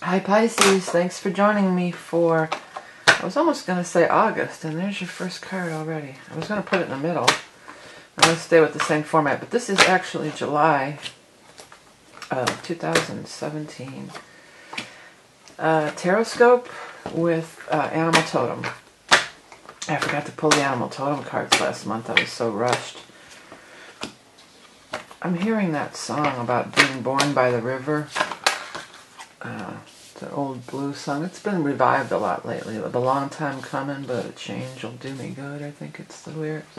Hi Pisces, thanks for joining me for, I was almost going to say August, and there's your first card already. I was going to put it in the middle. I'm going to stay with the same format, but this is actually July of 2017. Taroscope with Animal Totem. I forgot to pull the Animal Totem cards last month. I was so rushed. I'm hearing that song about being born by the river. The old blues song. It's been revived a lot lately. It was a long time coming, but a change will do me good. I think it's the lyrics.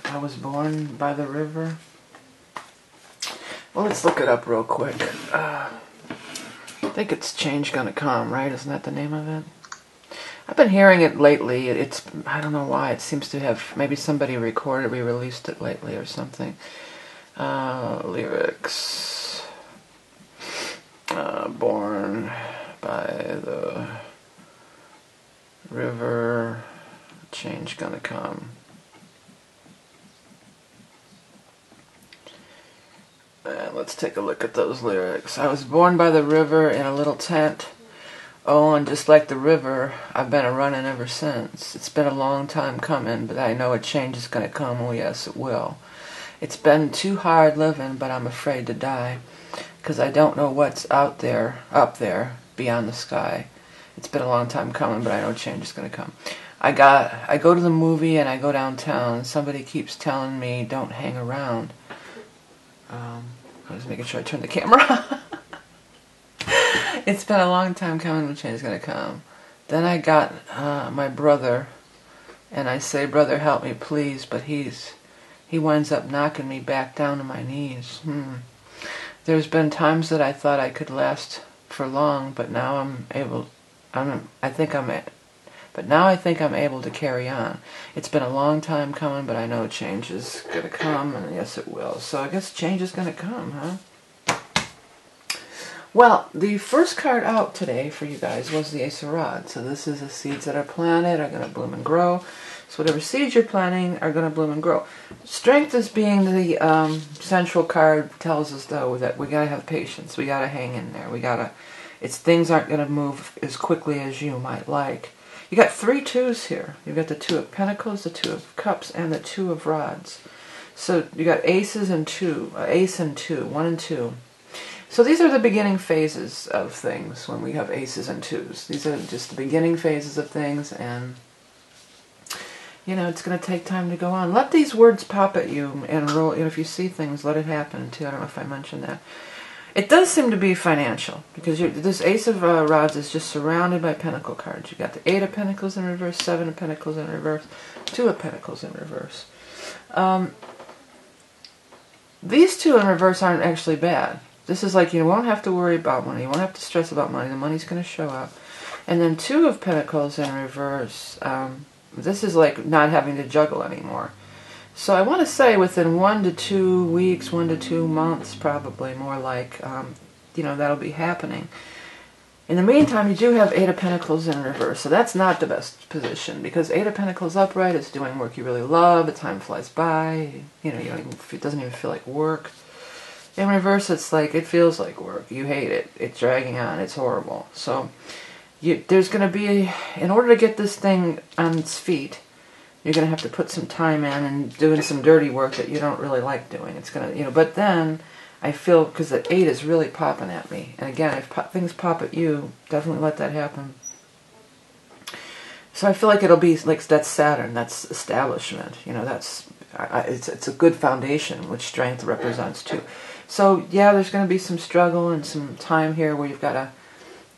I was born by the river. Well, let's look it up real quick. I think it's Change Gonna Come, right? Isn't that the name of it? I've been hearing it lately. It's, I don't know why. It seems to have, maybe somebody recorded, re-released it lately or something. Lyrics. Born by the river, change gonna come. And let's take a look at those lyrics. I was born by the river in a little tent. Oh, and just like the river, I've been a-running ever since. It's been a long time coming, but I know a change is gonna come. Oh yes, it will. It's been too hard living, but I'm afraid to die. Because I don't know what's out there, up there, beyond the sky. It's been a long time coming, but I know change is going to come. I go to the movie and I go downtown. Somebody keeps telling me, don't hang around. I was making sure I turned the camera on. It's been a long time coming, but change is going to come. Then I got my brother, and I say, brother, help me, please. But he winds up knocking me back down to my knees. There's been times that I thought I could last for long, but now I think I'm able to carry on. It's been a long time coming, but I know change is gonna come, and yes, it will. So I guess change is gonna come, huh? Well, the first card out today for you guys was the Ace of Rods. So this is the seeds that are planted are gonna bloom and grow. So whatever seeds you're planting are going to bloom and grow. Strength is being the central card, tells us though that we got to have patience. We got to hang in there. Things aren't going to move as quickly as you might like. You got 3 twos here. You've got the 2 of Pentacles, the 2 of Cups, and the 2 of Rods. So you got aces and 2, ace and 2, 1 and 2. So these are the beginning phases of things when we have aces and 2s. These are just the beginning phases of things, and you know, it's going to take time to go on. Let these words pop at you and roll. You know, if you see things, let it happen too. I don't know if I mentioned that. It does seem to be financial because this Ace of Rods is just surrounded by Pentacle cards. You got the 8 of Pentacles in reverse, 7 of Pentacles in reverse, 2 of Pentacles in reverse. These 2 in reverse aren't actually bad. This is like you won't have to worry about money. You won't have to stress about money. The money's going to show up. And then 2 of Pentacles in reverse. This is like not having to juggle anymore. So I want to say within 1 to 2 weeks, 1 to 2 months, probably more like, you know, that'll be happening. In the meantime, you do have 8 of Pentacles in reverse, so that's not the best position because 8 of Pentacles upright is doing work you really love. The time flies by. You know, it doesn't even feel like work. In reverse, it's like it feels like work. You hate it. It's dragging on. It's horrible. So there's going to be, in order to get this thing on its feet, you're going to have to put some time in and doing some dirty work that you don't really like doing. It's going to, you know, but then I feel, because the 8 is really popping at me. And again, if things pop at you, definitely let that happen. So I feel like it'll be like, that's Saturn, that's establishment. You know, it's a good foundation, which strength represents too. So yeah, there's going to be some struggle and some time here where you've got to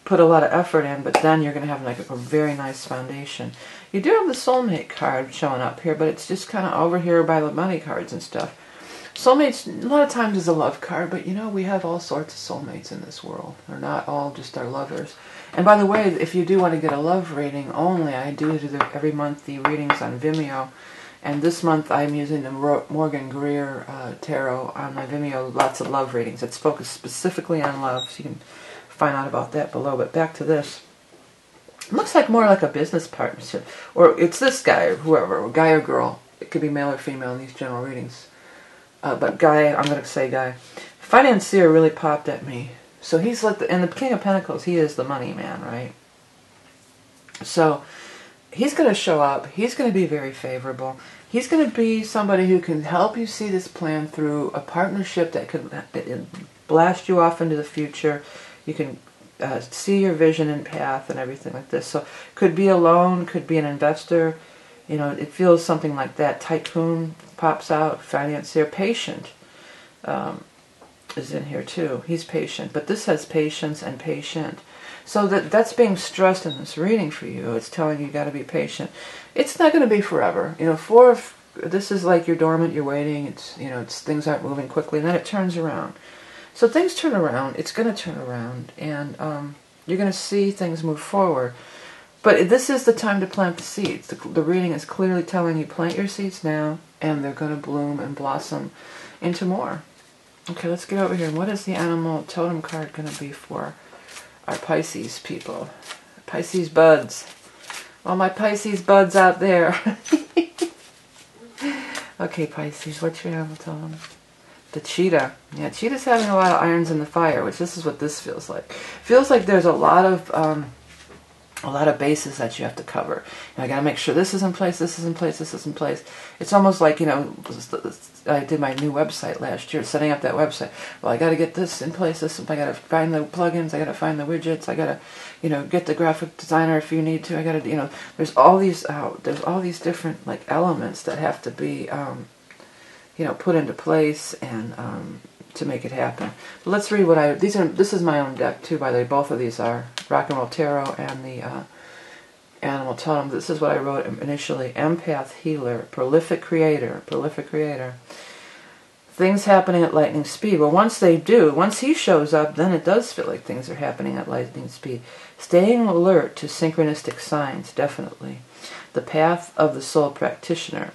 put a lot of effort in, but then you're going to have like a very nice foundation. You do have the soulmate card showing up here, but it's just kind of over here by the money cards and stuff. Soulmates, a lot of times is a love card, but you know, we have all sorts of soulmates in this world. They're not all just our lovers. And by the way, if you do want to get a love reading only, I do every month the readings on Vimeo. And this month I'm using the Morgan Greer Tarot on my Vimeo, lots of love readings. It's focused specifically on love, so you can find out about that below. But back to this. It looks like more like a business partnership. Or it's this guy, or whoever, or guy or girl. It could be male or female in these general readings. But guy, I'm going to say guy. Financier really popped at me. So he's like, and the King of Pentacles, he is the money man, right? So he's going to show up. He's going to be very favorable. He's going to be somebody who can help you see this plan through, a partnership that could blast you off into the future. You can see your vision and path and everything like this. So could be a loan, could be an investor. You know, it feels something like that. Tycoon pops out, financier, patient is in here too. He's patient, but this has patience and patient. So that's being stressed in this reading for you. It's telling you got to be patient. It's not going to be forever. You know, this is like you're dormant, you're waiting. It's, you know, things aren't moving quickly, and then it turns around. So things turn around. It's going to turn around, and you're going to see things move forward. But this is the time to plant the seeds. The reading is clearly telling you plant your seeds now, and they're going to bloom and blossom into more. Okay, let's get over here. What is the animal totem card going to be for our Pisces people? Pisces buds. All my Pisces buds out there. Okay, Pisces, what's your animal totem? The cheetah. Yeah, cheetah's having a lot of irons in the fire, which this is what this feels like. Feels like there's a lot of bases that you have to cover. I got to make sure this is in place, this is in place, this is in place. It's almost like, you know, I did my new website last year, setting up that website. Well, I got to get this in place, I got to find the plugins, I got to find the widgets, I got to, you know, get the graphic designer if you need to. I got to, you know, there's all these different like elements that have to be, you know, put into place and to make it happen. But let's read what this is my own deck too, by the way. Both of these are Rock and Roll Tarot and the Animal Totem. This is what I wrote initially. Empath, healer, prolific creator. Things happening at lightning speed. Well, once he shows up, then it does feel like things are happening at lightning speed. Staying alert to synchronistic signs, definitely. The path of the soul practitioner.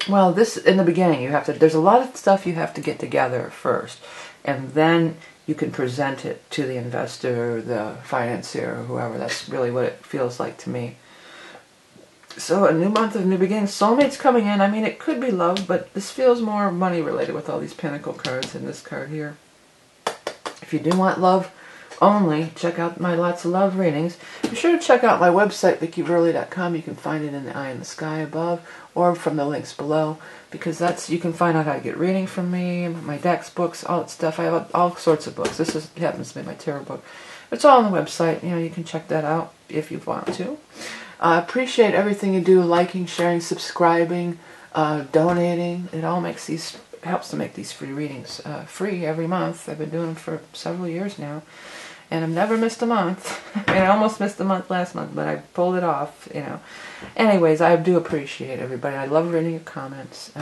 Well, this, in the beginning, there's a lot of stuff you have to get together first, and then you can present it to the investor, the financier, or whoever. That's really what it feels like to me. So a new month of new beginnings. Soulmates coming in. I mean, it could be love, but this feels more money related with all these pentacle cards and this card here. If you do want love only, check out my lots of love readings. Be sure to check out my website, VickieVerley.com. You can find it in the eye in the sky above, or from the links below, because you can find out how to get reading from me, my decks, books, all that stuff. I have all sorts of books. This happens to be my tarot book. It's all on the website. You know, you can check that out if you want to. I appreciate everything you do, liking, sharing, subscribing, donating. It all helps to make these free readings free every month. I've been doing them for several years now, and I've never missed a month. And I almost missed a month last month, but I pulled it off, you know. Anyways, I do appreciate everybody. I love reading your comments.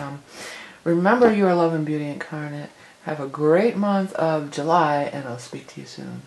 Remember, you are love and beauty incarnate. Have a great month of July, and I'll speak to you soon.